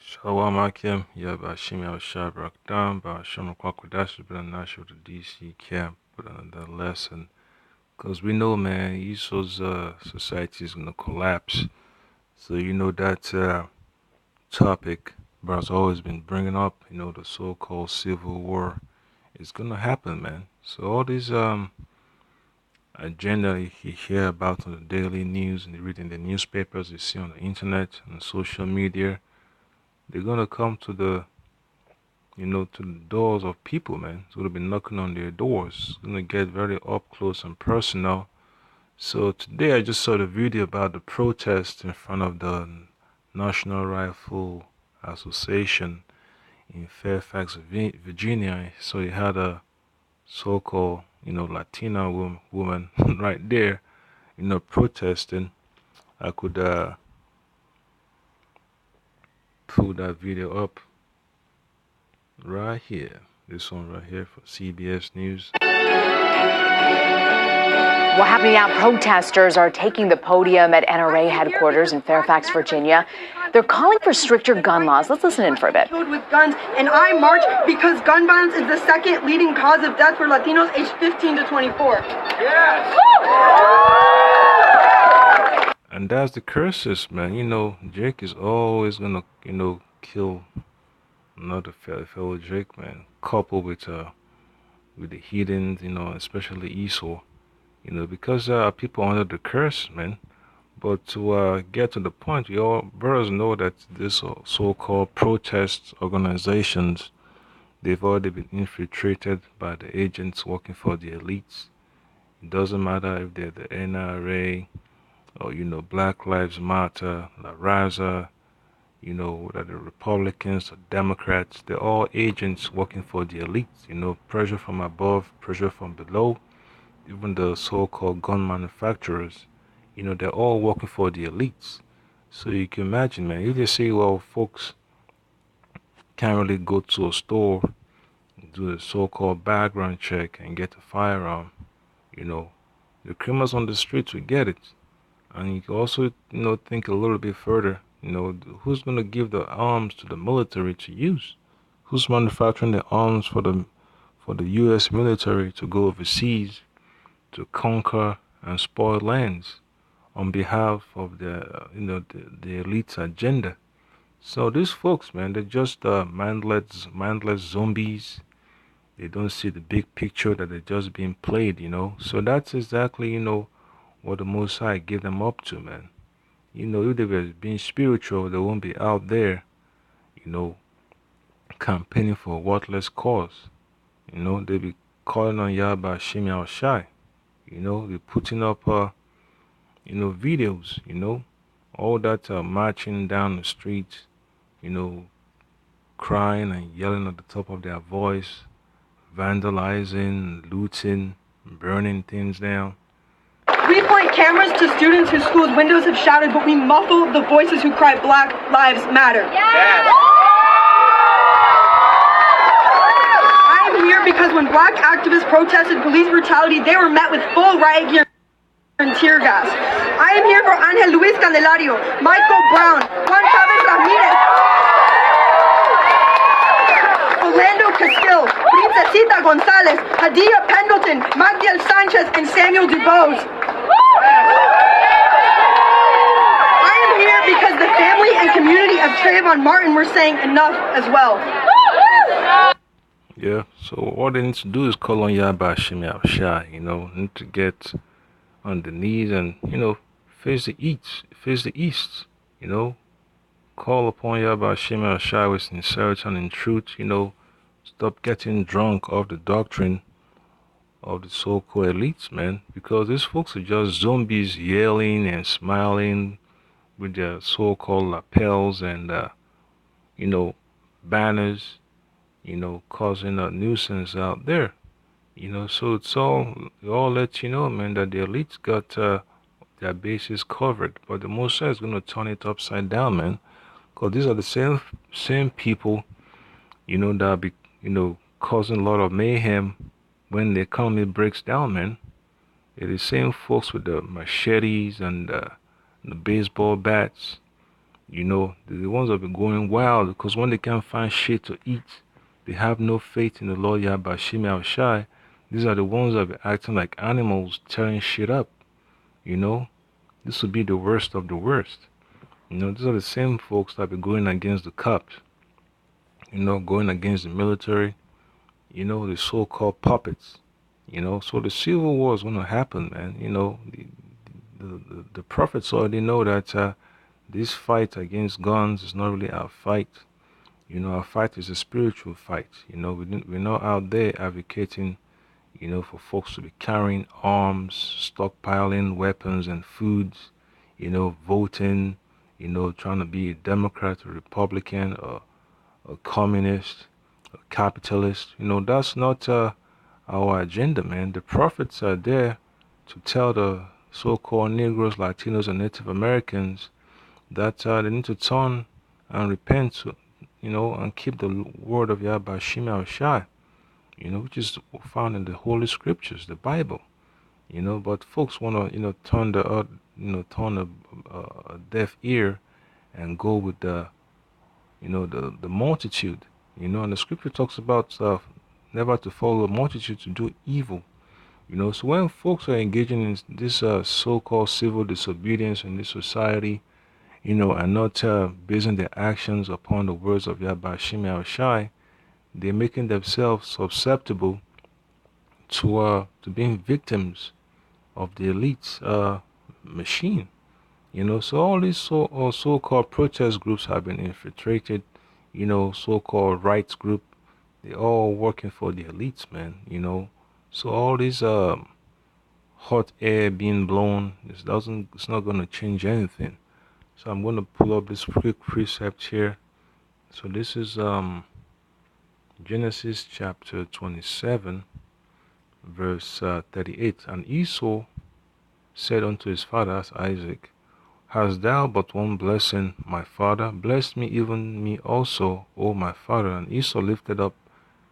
Shalom Akim, Yabashimi Al Rakdam, Basham Kwakwadash, but I'm not sure the DC camp, but another lesson. Because we know, man, Esau's society is going to collapse. So, that topic, bro's always been bringing up, the so called civil war. It's going to happen, man. So, all these agenda you hear about on the daily news and you read in the newspapers, you see on the internet and social media, they're going to come to to the doors of people, man. It's going to be knocking on their doors. It's going to get very up close and personal. So today I just saw the video about the protest in front of the National Rifle Association in Fairfax, Virginia. So you had a so-called, Latina woman right there, protesting. I could pull that video up right here. This one right here for CBS News. Well, happening now, protesters are taking the podium at NRA headquarters in Fairfax, Virginia. They're calling for stricter gun laws. Let's listen in for a bit. With guns, and I march because gun violence is the second leading cause of death for Latinos aged 15 to 24. Yes. And that's the curses, man. Jake is always gonna, kill another fellow Jake, man. Coupled with the heathens, especially Esau. Because people under the curse, man. But to get to the point, we all brothers know that this so-called protest organizations, they've already been infiltrated by the agents working for the elites. It doesn't matter if they're the NRA or, Black Lives Matter, La Raza, whether the Republicans or Democrats, they're all agents working for the elites. Pressure from above, pressure from below. Even the so-called gun manufacturers, they're all working for the elites. So you can imagine, man, if they say, well, folks can't really go to a store, do the so-called background check and get a firearm, the criminals on the streets will get it. And you can also, think a little bit further, who's going to give the arms to the military to use? Who's manufacturing the arms for the U.S. military to go overseas to conquer and spoil lands on behalf of the elite's agenda? So these folks, man, they're just mindless zombies. They don't see the big picture that they're just being played, So that's exactly, what the Most High gave them up to, man. If they were being spiritual, they won't be out there, campaigning for a worthless cause. They be calling on Yahweh Shemi Al Shai. They're putting up, videos, all that marching down the street, crying and yelling at the top of their voice, vandalizing, looting, burning things down. We point cameras to students whose schools' windows have shattered, but we muffle the voices who cry Black Lives Matter. Yes. I am here because when Black activists protested police brutality, they were met with full riot gear and tear gas. I am here for Angel Luis Candelario, Michael Brown, Juan Chavez Ramirez, Orlando Castile, Princesita Gonzalez, Hadia Pendleton, Magdiel Sanchez, and Samuel Dubose. I am here because the family and community of Trayvon Martin were saying enough as well. Yeah, so what they need to do is call on Yahweh Shemi Al Shai, need to get on the knees and, face the east, call upon Yahweh Shemi Al Shai with sincerity and in truth, stop getting drunk off the doctrine of the so-called elites, man, because these folks are just zombies yelling and smiling with their so-called lapels and, banners, causing a nuisance out there. So it all lets you know, man, that the elites got their bases covered, but the Mosai is going to turn it upside down, man, because these are the same people, that be, causing a lot of mayhem when the economy breaks down, man. They're the same folks with the machetes and the baseball bats, The ones that be going wild because when they can't find shit to eat, they have no faith in the Lord Yahweh Shimei Shai. These are the ones that be acting like animals, tearing shit up. You know, this would be the worst of the worst. These are the same folks that be going against the cops. Going against the military. The so-called puppets. So the civil war is gonna happen, man. The prophets already know that this fight against guns is not really our fight. Our fight is a spiritual fight. We're not out there advocating, for folks to be carrying arms, stockpiling weapons and foods, voting, trying to be a Democrat or Republican or a communist, a capitalist. That's not our agenda, man. The prophets are there to tell the so-called Negroes, Latinos, and Native Americans that they need to turn and repent, and keep the word of Yahweh Shema Shai, which is found in the Holy Scriptures, the Bible. But folks want to, turn a deaf ear and go with the multitude. And the Scripture talks about never to follow the multitude to do evil. So when folks are engaging in this so-called civil disobedience in this society, and not basing their actions upon the words of Yahweh Shimei Shai, they're making themselves susceptible to being victims of the elite's machine. So all these so-called protest groups have been infiltrated. So-called rights group, they all working for the elites, man. So all these hot air being blown, it's not gonna change anything. So I'm going to pull up this quick precept here. So this is Genesis chapter 27, verse 38. And Esau said unto his father, as Isaac, Hast thou but one blessing, my father? Bless me, even me also, O my father. And Esau lifted up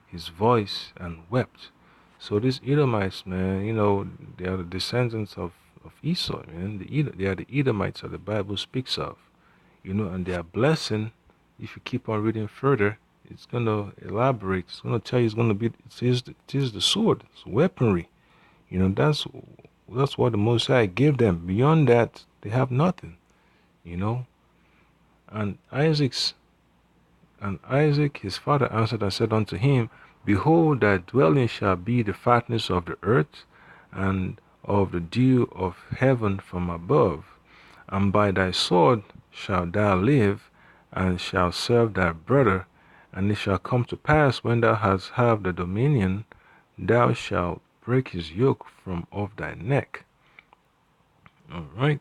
his voice and wept. So these Edomites, man, they are the descendants of Esau, man. They are the Edomites that the Bible speaks of. And their blessing, if you keep on reading further, it's going to elaborate. It's going to tell you it is the sword, it's weaponry. That's what the Most High gave them. Beyond that, they have nothing, you know. And Isaac, his father, answered and said unto him, Behold, thy dwelling shall be the fatness of the earth, and of the dew of heaven from above. And by thy sword shalt thou live, and shalt serve thy brother. And it shall come to pass, when thou hast have the dominion, thou shalt break his yoke from off thy neck. All right.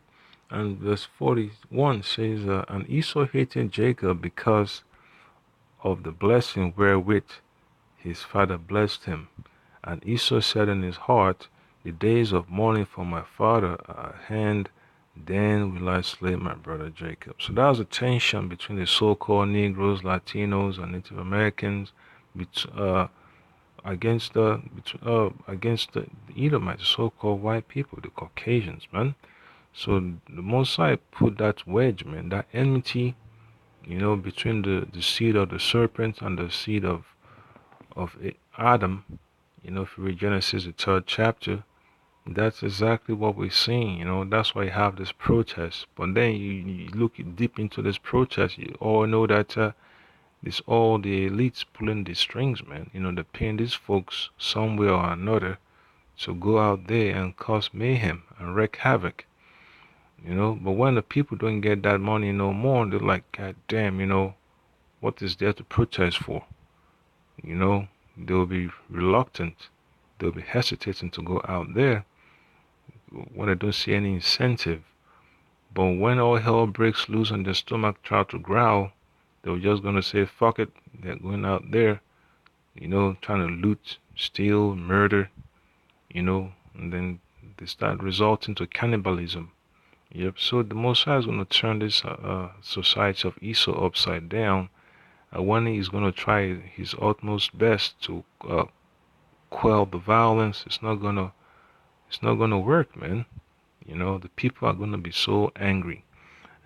And verse 41 says, And Esau hated Jacob because of the blessing wherewith his father blessed him. And Esau said in his heart, The days of mourning for my father are at hand, then will I slay my brother Jacob. So that was a tension between the so-called Negroes, Latinos, and Native Americans against the Edomites, the so-called white people, the Caucasians, man. So the Mosai put that wedge, man, that enmity, between the seed of the serpent and the seed of Adam. If you read Genesis, the 3rd chapter, that's exactly what we're seeing. That's why you have this protest. But then you look deep into this protest, you all know that it's all the elites pulling the strings, man. They're paying these folks some way or another to go out there and cause mayhem and wreak havoc. But when the people don't get that money no more, they're like, God damn, what is there to protest for? They'll be reluctant. They'll be hesitating to go out there when they don't see any incentive. But when all hell breaks loose and their stomach try to growl, they're just gonna say, fuck it. They're going out there, trying to loot, steal, murder, and then they start resulting to cannibalism. Yep. So the Most High is going to turn this society of Esau upside down. When he's going to try his utmost best to quell the violence, it's not gonna work, man. The people are going to be so angry.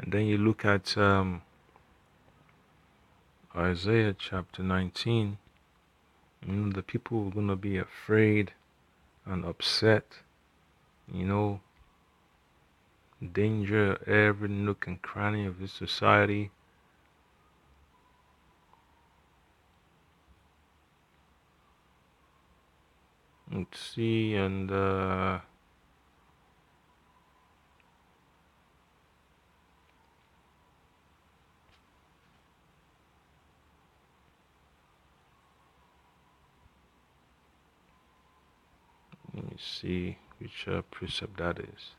And then you look at Isaiah chapter 19. The people are gonna be afraid and upset. You know, danger every nook and cranny of this society. Let's see, and let me see which precept that is.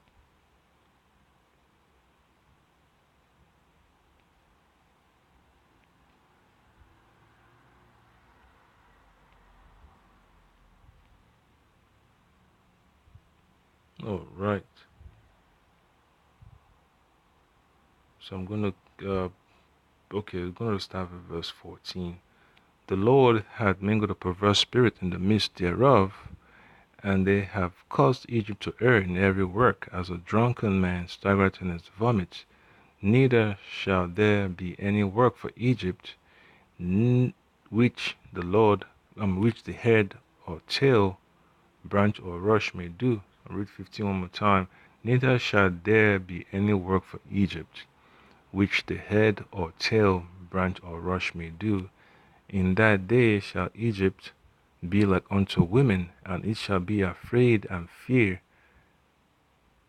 All right. So I'm gonna okay, we're gonna start with verse 14. The Lord had mingled a perverse spirit in the midst thereof, and they have caused Egypt to err in every work, as a drunken man staggereth in his vomit. Neither shall there be any work for Egypt, which the Lord, which the head or tail, branch or rush may do. I'll read 15 one more time. Neither shall there be any work for Egypt, which the head or tail, branch or rush may do. In that day shall Egypt be like unto women, and it shall be afraid and fear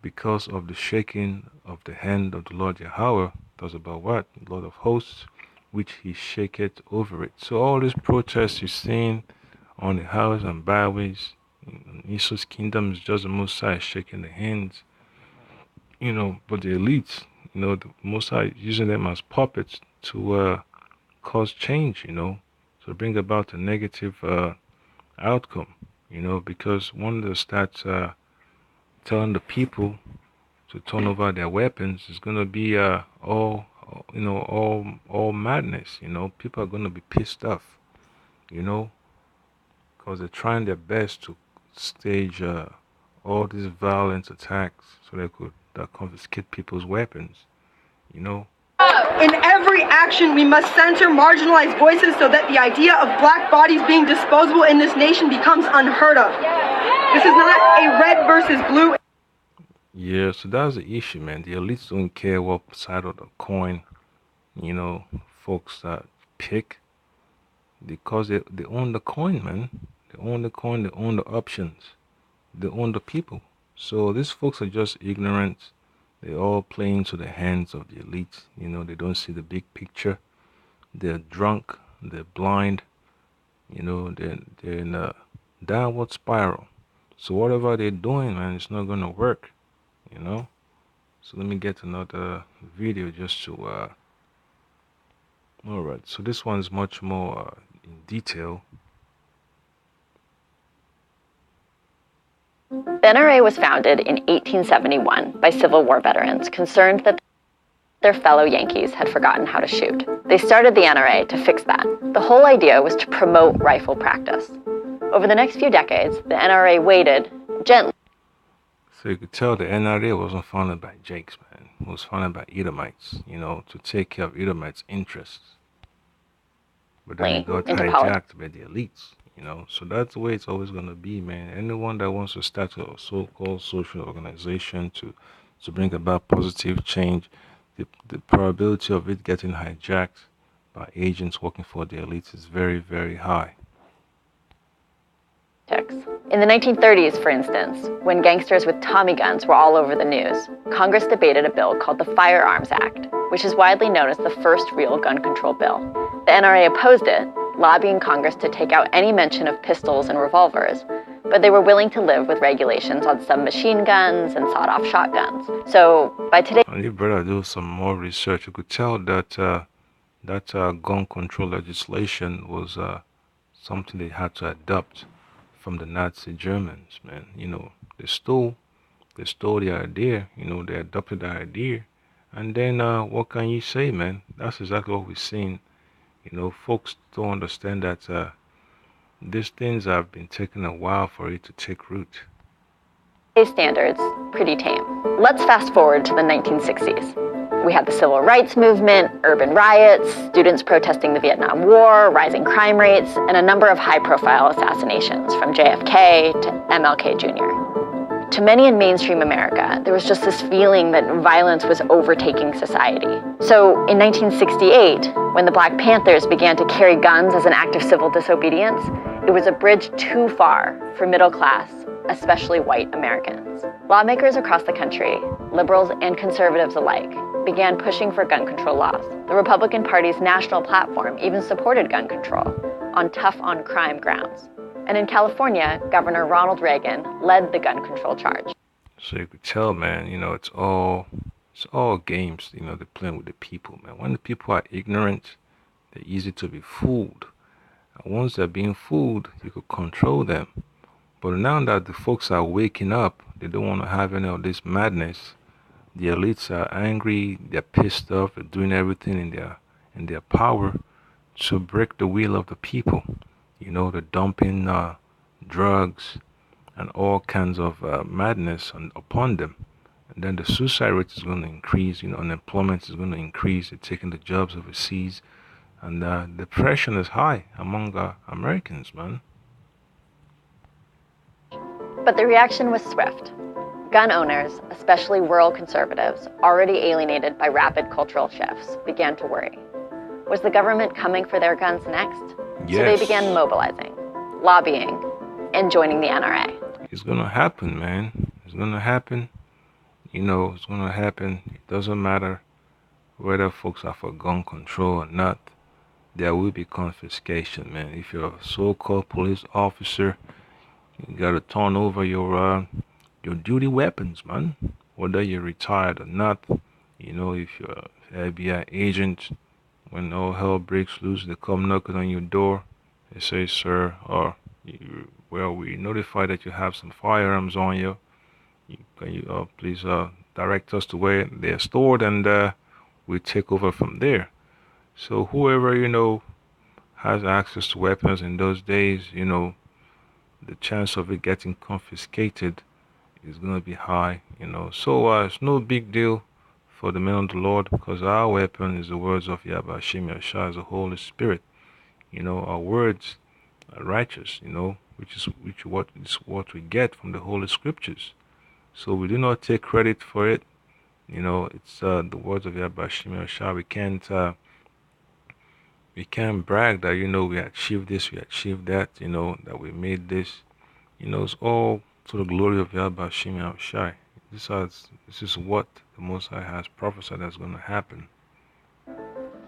because of the shaking of the hand of the Lord Yahweh. That's about what? The Lord of hosts, which he shaketh over it. So all these protests you're seeing on the highways and byways in Esau's kingdom is just the Most High shaking the hands. But the elites, the Most High using them as puppets to cause change, to bring about a negative outcome, because one of the stats telling the people to turn over their weapons is going to be all madness. People are going to be pissed off, because they're trying their best to stage all these violent attacks so they could confiscate people's weapons, In every action, we must censor marginalized voices so that the idea of black bodies being disposable in this nation becomes unheard of. This is not a red versus blue. Yeah, so that's the issue, man. The elites don't care what side of the coin, folks that pick, because they own the coin, man. They own the coin, they own the options, they own the people. So these folks are just ignorant. They're all playing to the hands of the elites. They don't see the big picture. They're drunk, they're blind, they're in a downward spiral. So whatever they're doing, man, it's not gonna work, you know. So let me get another video just to all right. So this one's much more in detail. The NRA was founded in 1871 by Civil War veterans concerned that their fellow Yankees had forgotten how to shoot. They started the NRA to fix that. The whole idea was to promote rifle practice. Over the next few decades, the NRA waited gently. So you could tell the NRA wasn't founded by Jakes, man. It was founded by Edomites, to take care of Edomites' interests. But then it got hijacked by the elites, So that's the way it's always going to be, man. Anyone that wants to start a so-called social organization to bring about positive change, the probability of it getting hijacked by agents working for the elites is very, very high. In the 1930s, for instance, when gangsters with Tommy guns were all over the news, Congress debated a bill called the Firearms Act, which is widely known as the first real gun control bill. The NRA opposed it, lobbying Congress to take out any mention of pistols and revolvers, but they were willing to live with regulations on submachine guns and sawed-off shotguns. So by today, and you better do some more research. You could tell that gun control legislation was something they had to adopt from the Nazi Germans, man. They stole the idea, they adopted the idea. And then what can you say, man? That's exactly what we're seeing. Folks don't understand that these things have been taking a while for it to take root. Standards, pretty tame. Let's fast forward to the 1960s. We had the civil rights movement, urban riots, students protesting the Vietnam War, rising crime rates, and a number of high-profile assassinations from JFK to MLK Jr. To many in mainstream America, there was just this feeling that violence was overtaking society. So in 1968, when the Black Panthers began to carry guns as an act of civil disobedience, it was a bridge too far for middle-class, especially white Americans. Lawmakers across the country, liberals and conservatives alike, began pushing for gun control laws. The Republican Party's national platform even supported gun control on tough-on-crime grounds. And in California, Governor Ronald Reagan led the gun control charge. So you could tell, man, it's all games, they're playing with the people, man. When the people are ignorant, they're easy to be fooled. And once they're being fooled, you could control them. But now that the folks are waking up, they don't want to have any of this madness. The elites are angry, they're pissed off, they're doing everything in their power to break the will of the people. They're dumping drugs and all kinds of madness upon them. And then the suicide rate is going to increase, unemployment is going to increase, they're taking the jobs overseas, and depression is high among Americans, man. But the reaction was swift. Gun owners, especially rural conservatives, already alienated by rapid cultural shifts, began to worry. Was the government coming for their guns next? Yes. So they began mobilizing, lobbying, and joining the NRA. It's going to happen, man. It's going to happen. It's going to happen. It doesn't matter whether folks are for gun control or not. There will be confiscation, man. If you're a so-called police officer, you got to turn over your duty weapons, man. Whether you're retired or not. If you're an FBI agent, when all hell breaks loose, they come knocking on your door. They say, sir, or we notify that you have some firearms on you. Can you please direct us to where they're stored, and we take over from there. So whoever has access to weapons in those days, the chance of it getting confiscated is going to be high. So it's no big deal for the men of the Lord, because our weapon is the words of Yahweh Hashem Yahshua, as the Holy Spirit. Our words are righteous, which is what we get from the Holy Scriptures. So we do not take credit for it. It's the words of Yahweh Hashem Yahshua. We can't brag that we achieved this, we achieved that, that we made this. It's all to the glory of Yahweh Hashem Yahshua. This is what the Most High has prophesied that's going to happen.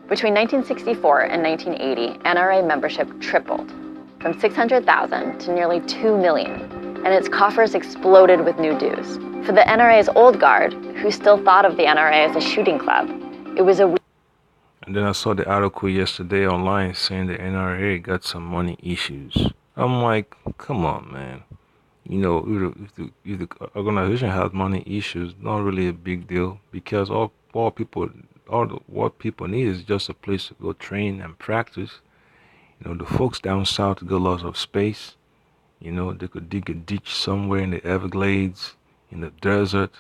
Between 1964 and 1980, NRA membership tripled, from 600,000 to nearly 2 million, and its coffers exploded with new dues. For the NRA's old guard, who still thought of the NRA as a shooting club, it was a... And then I saw the article yesterday online saying the NRA got some money issues. I'm like, come on, man. If the organization has money issues, not really a big deal, because what people need is just a place to go train and practice. The folks down south got lots of space. They could dig a ditch somewhere in the Everglades, in the desert,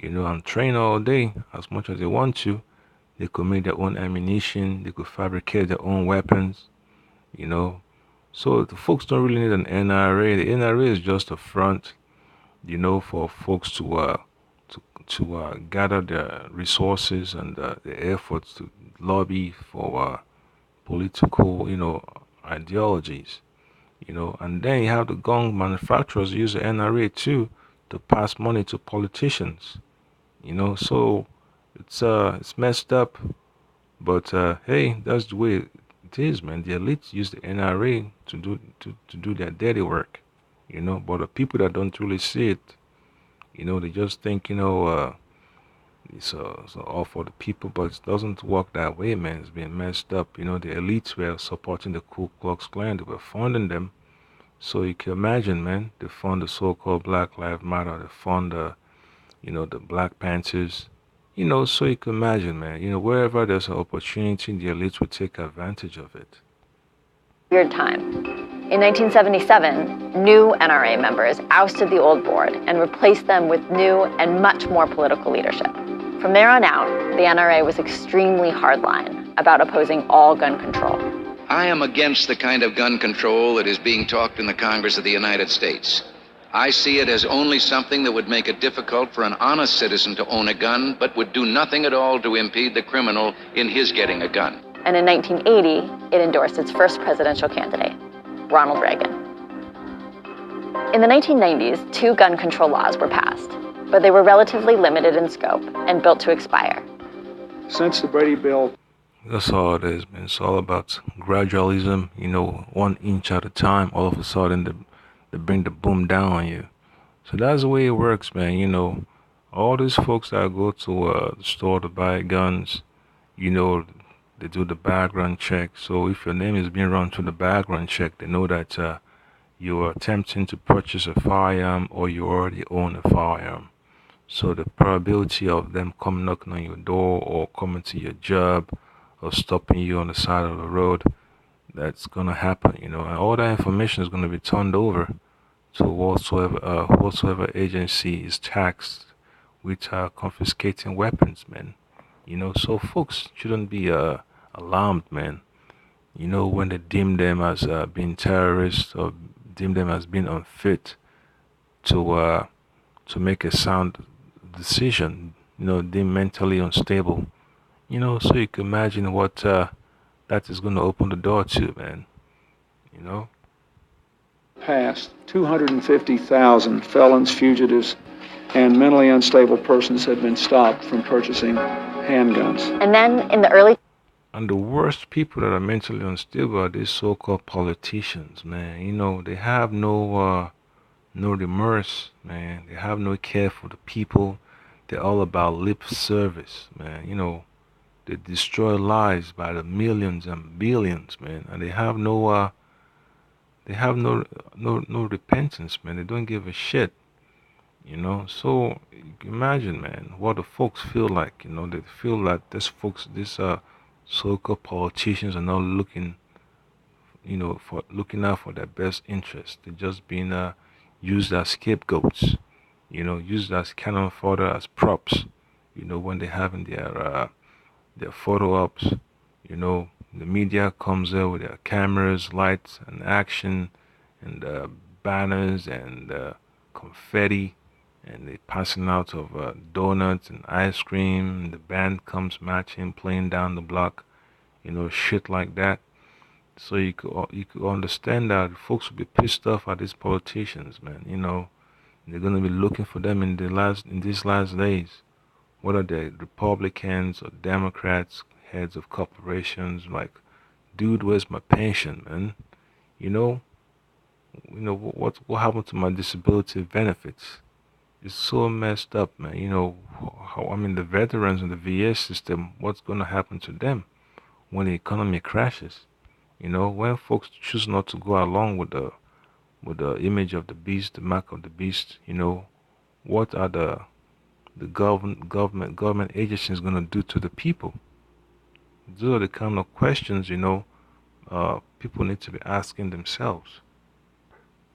and train all day as much as they want to. They could make their own ammunition. They could fabricate their own weapons, So the folks don't really need an NRA. The NRA is just a front, for folks to gather their resources and their efforts to lobby for political, ideologies, And then you have the gun manufacturers use the NRA too to pass money to politicians, So it's messed up, but hey, that's the way it is, man. The elites use the NRA to do their dirty work, But the people that don't really see it, they just think, it's all for the people, but it doesn't work that way, man. It's been messed up. The elites were supporting the Ku Klux Klan. They were funding them. So you can imagine, man. They fund the so-called Black Lives Matter. They fund the Black Panthers. So you can imagine, man. Wherever there's an opportunity, the elites will take advantage of it. Weird time. In 1977, new NRA members ousted the old board and replaced them with new and much more political leadership. From there on out, the NRA was extremely hardline about opposing all gun control. I am against the kind of gun control that is being talked in the Congress of the United States. I see it as only something that would make it difficult for an honest citizen to own a gun, but would do nothing at all to impede the criminal in his getting a gun. And in 1980, it endorsed its first presidential candidate, Ronald Reagan. In the 1990s, 2 gun control laws were passed, but they were relatively limited in scope and built to expire. Since the Brady Bill, that's all it is, man. It's all about gradualism, 1 inch at a time. All of a sudden, they bring the boom down on you. So that's the way it works, man. All these folks that go to the store to buy guns, they do the background check. So if your name is being run through the background check, they know that you are attempting to purchase a firearm or you already own a firearm. So the probability of them coming knocking on your door or coming to your job or stopping you on the side of the road, that's gonna happen, and all that information is gonna be turned over to whatsoever agency is taxed with confiscating weapons, man. So folks shouldn't be alarmed, man. When they deem them as being terrorists or deem them as being unfit to make a sound decision, deemed mentally unstable. So you can imagine what that is going to open the door to, man. passed, 250,000 felons, fugitives, and mentally unstable persons had been stopped from purchasing handguns. And then in the early And the worst people that are mentally unstable are these so-called politicians, man. They have no remorse, man. They have no care for the people. They're all about lip service, man. They destroy lives by the millions and billions, man. And they have no repentance, man. They don't give a shit, So you can imagine, man, what the folks feel like. They feel like these so-called politicians are not looking, for looking out for their best interest. They're just being used as scapegoats, used as cannon fodder, as props, when they're having their photo ops. The media comes there with their cameras, lights, and action, and banners and confetti, and they passing out of donuts and ice cream. And the band comes marching, playing down the block, shit like that. So you could understand that folks will be pissed off at these politicians, man. They're gonna be looking for them in these last days, whether they're Republicans or Democrats, heads of corporations. Like, dude, where's my pension, man? What happened to my disability benefits? It's so messed up, man. The veterans in the VA system, what's gonna happen to them when the economy crashes? When folks choose not to go along with the image of the beast, the mark of the beast, what are the government agencies gonna do to the people? Those are the kind of questions, people need to be asking themselves.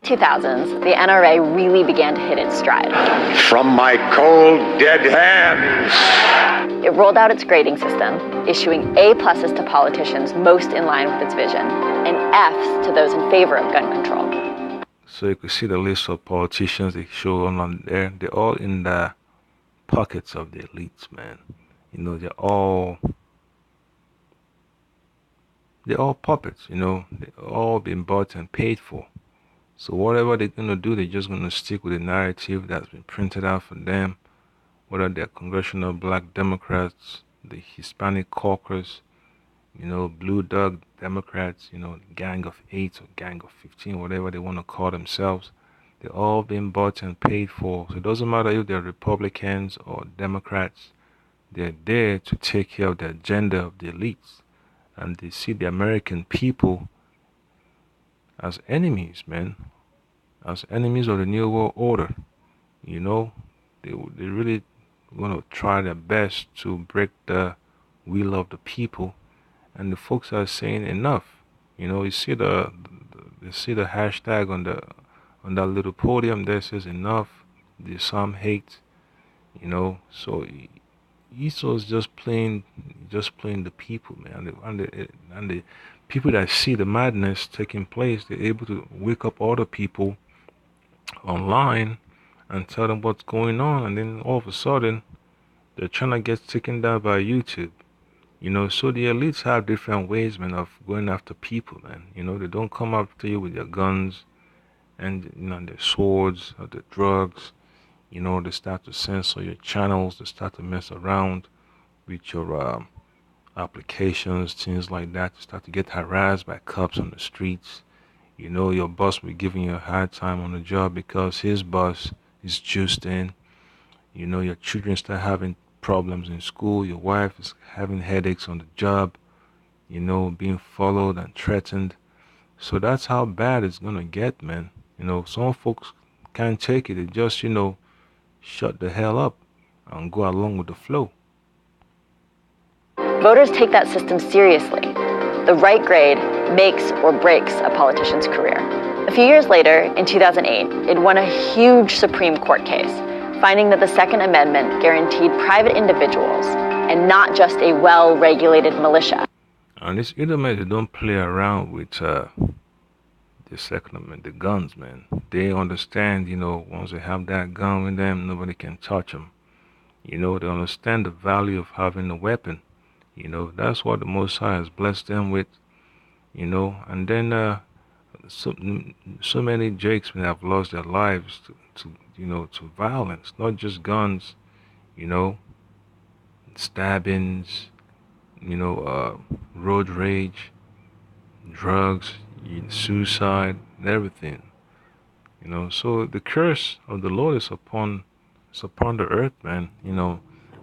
2000s, the NRA really began to hit its stride. From my cold, dead hands. It rolled out its grading system, issuing A+s to politicians most in line with its vision, and Fs to those in favor of gun control. So you can see the list of politicians they show on there. They're all in the pockets of the elites, man. They're all puppets, they're all been bought and paid for. So whatever they're gonna do, they're just gonna stick with the narrative that's been printed out for them, whether they're congressional black Democrats, the Hispanic caucus, Blue Dog Democrats, Gang of 8 or Gang of 15, whatever they want to call themselves. They're all being bought and paid for. So it doesn't matter if they're Republicans or Democrats. They're there to take care of the agenda of the elites. And they see the American people as enemies, man. As enemies of the New World Order. They really going to try their best to break the will of the people. And the folks are saying enough. You see the hashtag on that little podium there says enough. There's some hate. So Esau's just playing the people, man, and the people that see the madness taking place, they're able to wake up other people online and tell them what's going on, and then all of a sudden they're trying to get taken down by YouTube. So the elites have different ways, man, of going after people, man. They don't come after you with their guns and their swords or their drugs. They start to censor your channels. They start to mess around with your applications, things like that. You start to get harassed by cops on the streets. Your boss will be giving you a hard time on the job because his boss is juiced in. Your children start having problems in school. Your wife is having headaches on the job, being followed and threatened. So that's how bad it's gonna get, man. Some folks can't take it. They just, shut the hell up and go along with the flow. Voters take that system seriously. The right grade makes or breaks a politician's career. A few years later, in 2008, it won a huge Supreme Court case, finding that the Second Amendment guaranteed private individuals and not just a well-regulated militia. And it's either, man, they don't play around with the Second Amendment, the guns, man. They understand, once they have that gun with them, nobody can touch them. They understand the value of having a weapon. That's what the Most High has blessed them with. And then so many Jakes have lost their lives to violence, not just guns, you know, stabbings, road rage, drugs, suicide, and everything. So the curse of the Lord is upon the earth, man.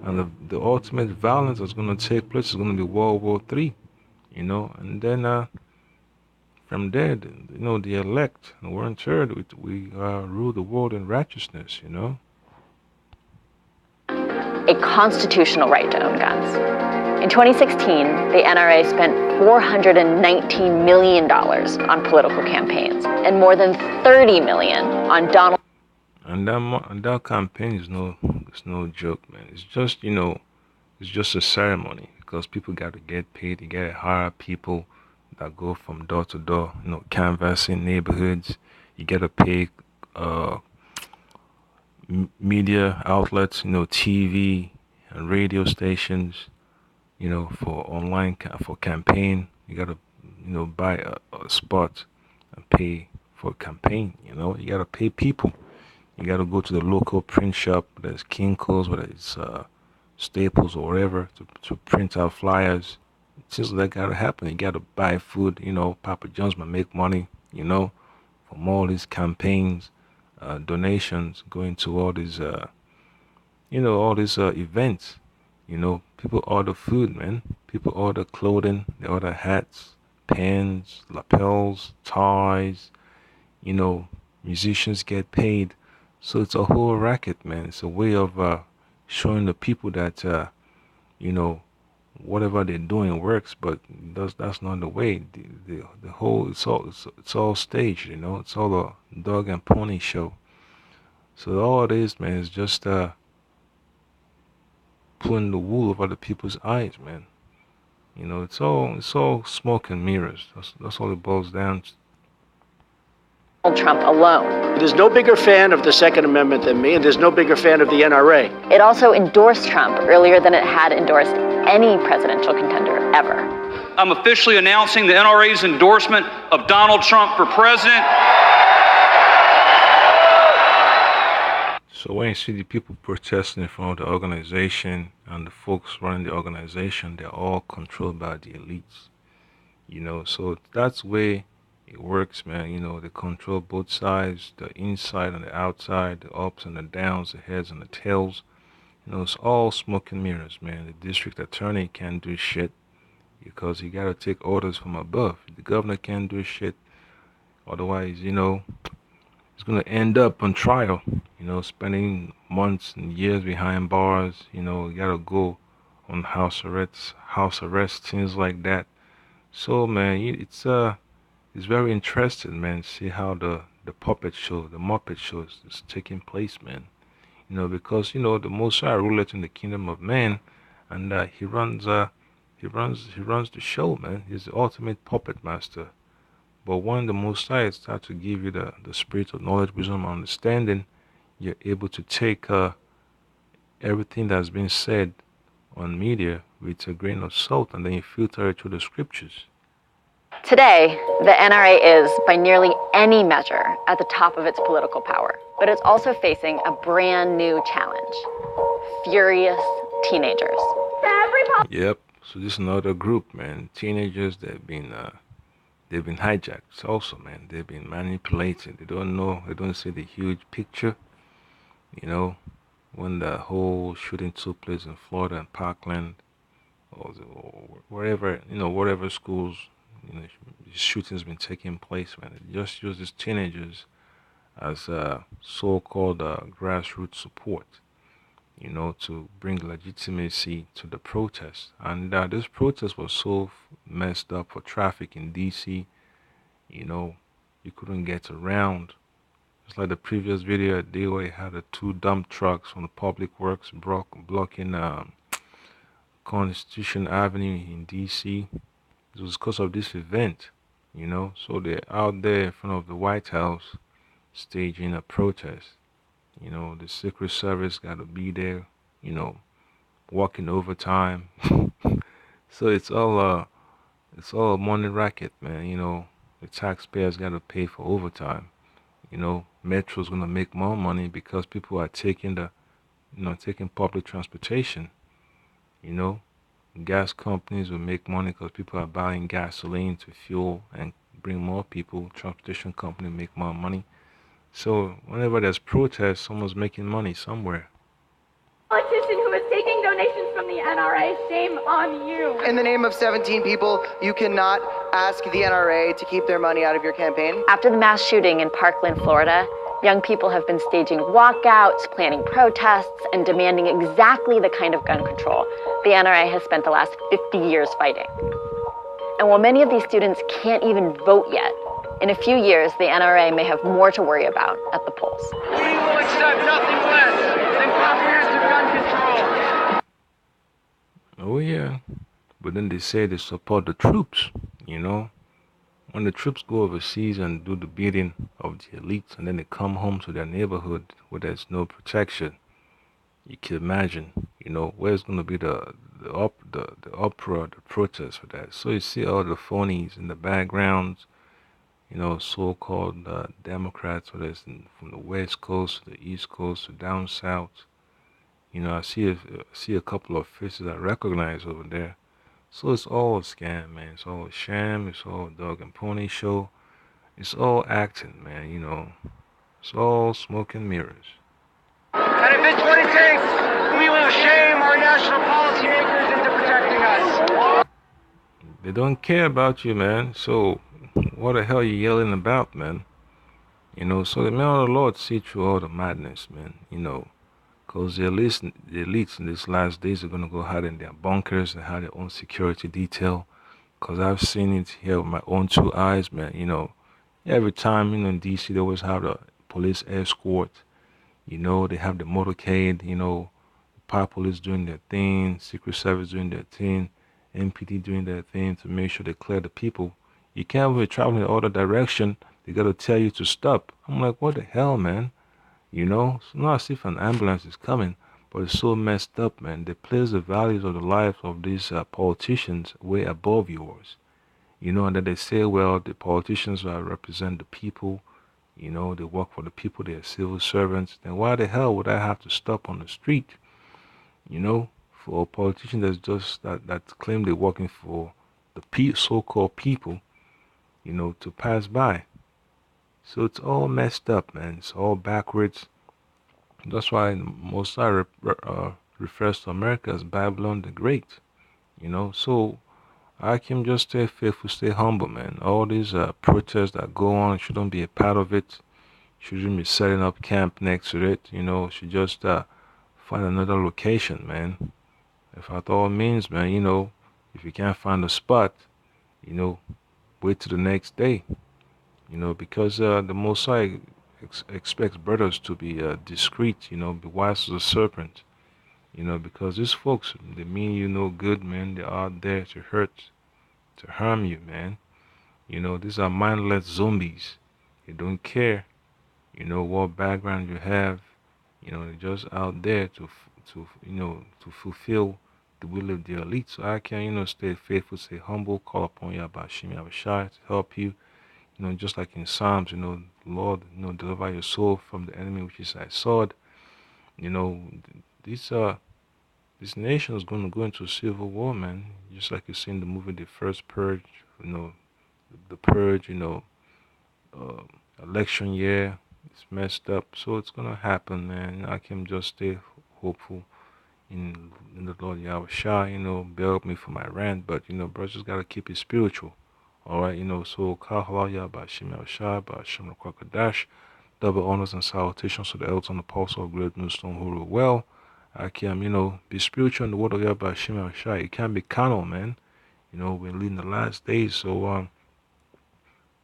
And the ultimate violence that's going to take place is going to be World War III. And then from there, the elect, the 1/3, we rule the world in righteousness. A constitutional right to own guns. In 2016, the NRA spent $419 million on political campaigns and more than $30 million on Donald. And that campaign it's no joke, man. It's just a ceremony because people got to get paid. You got to hire people that go from door to door, canvassing neighborhoods. You got to pay media outlets, TV and radio stations, for online for campaign. You got to, buy a spot and pay for a campaign. You got to pay people. You got to go to the local print shop, whether it's Kinko's, whether it's Staples or whatever, to print out flyers. Things like that got to happen. You got to buy food. Papa John's might make money, from all these campaigns, donations going to all these, events. People order food, man. People order clothing. They order hats, pens, lapels, ties. Musicians get paid. So it's a whole racket, man. It's a way of showing the people that whatever they're doing works, but that's not the way. The whole it's all staged, It's all a dog and pony show. So all it is, man, is just pulling the wool over the people's eyes, man. It's all smoke and mirrors. That's all it boils down to. Trump alone. There's no bigger fan of the Second Amendment than me, and there's no bigger fan of the NRA. It also endorsed Trump earlier than it had endorsed any presidential contender ever. I'm officially announcing the NRA's endorsement of Donald Trump for president. So when you see the people protesting in front of the organization and the folks running the organization, they're all controlled by the elites. So that's where it works, man. They control both sides, the inside and the outside, the ups and the downs, the heads and the tails. It's all smoke and mirrors, man. The district attorney can't do shit because he got to take orders from above. The governor can't do shit. Otherwise, he's going to end up on trial, spending months and years behind bars. You got to go on house arrest, things like that. So, man, it's very interesting, man, see how the Muppet show is taking place, man. Because, the Most High ruleth in the kingdom of man, and he runs the show, man. He's the ultimate puppet master. But when the Most High start to give you the spirit of knowledge, wisdom, and understanding, you're able to take everything that's been said on media with a grain of salt, and then you filter it through the scriptures. Today, the NRA is, by nearly any measure, at the top of its political power. But it's also facing a brand new challenge: furious teenagers. Yep. So this is another group, man. Teenagers they've been hijacked. Also, man, they've been manipulated. They don't know. They don't see the huge picture. You know, when the whole shooting took place in Florida and Parkland, or wherever, whatever schools, shootings been taking place, man. They just use these teenagers as so-called grassroots support, to bring legitimacy to the protest. And this protest was so messed up for traffic in DC, you couldn't get around. It's like the previous video I did where you had the two dump trucks from the public works blocking Constitution Avenue in DC. It was because of this event, So they're out there in front of the White House staging a protest. The Secret Service got to be there, you know, working overtime. So it's all a money racket, man. The taxpayers got to pay for overtime. Metro's gonna make more money because people are taking public transportation. You know, gas companies will make money because people are buying gasoline to fuel and bring more people. Transportation company make more money. So whenever there's protests, someone's making money somewhere. Politician who is taking donations from the NRA, shame on you. In the name of 17 people, you cannot ask the NRA to keep their money out of your campaign. After the mass shooting in Parkland, Florida, young people have been staging walkouts, planning protests, and demanding exactly the kind of gun control the NRA has spent the last 50 years fighting. And while many of these students can't even vote yet, in a few years, the NRA may have more to worry about at the polls. We will accept nothing less than comprehensive gun control. Oh yeah, but then they say they support the troops, When the troops go overseas and do the beating of the elites and then they come home to their neighborhood where there's no protection, you can imagine, where's going to be the uproar, the protest for that. So you see all the phonies in the backgrounds, so-called Democrats, whether it's from the West Coast to the East Coast to down South. I see a couple of faces I recognize over there. So it's all a scam, man. It's all a sham. It's all a dog and pony show. It's all acting, man. It's all smoke and mirrors. And if it's what it takes, we will shame our national policymakers into protecting us. They don't care about you, man. So what the hell are you yelling about, man? So the men of the Lord see through all the madness, man. Because the elites in these last days are going to go hide in their bunkers and have their own security detail. Because I've seen it here with my own two eyes, man. Every time, in D.C., they always have the police escort. They have the motorcade, Power Police doing their thing, Secret Service doing their thing, MPD doing their thing to make sure they clear the people. You can't be traveling in the other direction. They got to tell you to stop. I'm like, what the hell, man? It's not as if an ambulance is coming, but it's so messed up, man. They place the values of the lives of these politicians way above yours. And then they say, well, the politicians represent the people. They work for the people. They're civil servants. Then why the hell would I have to stop on the street? For a politician that claim they're working for the so-called people, to pass by. So it's all messed up, man. It's all backwards. That's why Mosai refers to America as Babylon the Great. So I can just stay faithful, stay humble, man. All these protests that go on shouldn't be a part of it. Shouldn't be setting up camp next to it. Should just find another location, man. If at all means, man, if you can't find a spot, wait till the next day. Because the Mosai expects brothers to be discreet, be wise as a serpent, because these folks, they mean you no good, man. They're out there to hurt, to harm you, man. These are mindless zombies. They don't care, what background you have. They're just out there to fulfill the will of the elite. So I can, stay faithful, stay humble, call upon Yahbashim Yahushai to help you. Just like in Psalms, Lord, deliver your soul from the enemy, which is thy sword. You know, these this nation is going to go into a civil war, man. Just like you see in the movie The First Purge. The Purge. Uh, Election year, it's messed up. So it's gonna happen, man. I can just stay hopeful in the Lord Yahweh Shai. Bear with me for my rant, but bro, just gotta keep it spiritual. All right, so Kahalaya by Shem Shai by Shem Kwakadash. Double honors and salutations to the elders on the pulse of great millstone who rule well. I can, be spiritual in the word of Yahweh Shem Shai. It can be carnal, man. We're living the last days, so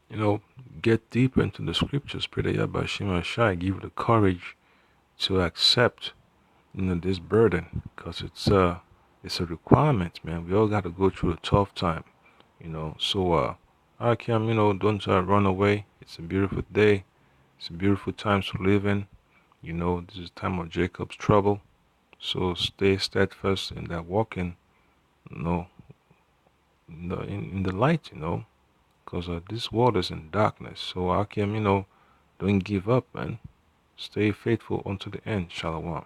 you know, get deeper into the scriptures. Pray that Yahweh Shem Shai give you the courage to accept, this burden, because it's a requirement, man. We all got to go through a tough time, So, I can, don't run away. It's a beautiful day. It's a beautiful time to live in. This is time of Jacob's trouble. So stay steadfast in that walking, you know, in the light, because this world is in darkness. So I can, don't give up, man. Stay faithful unto the end. Shalom.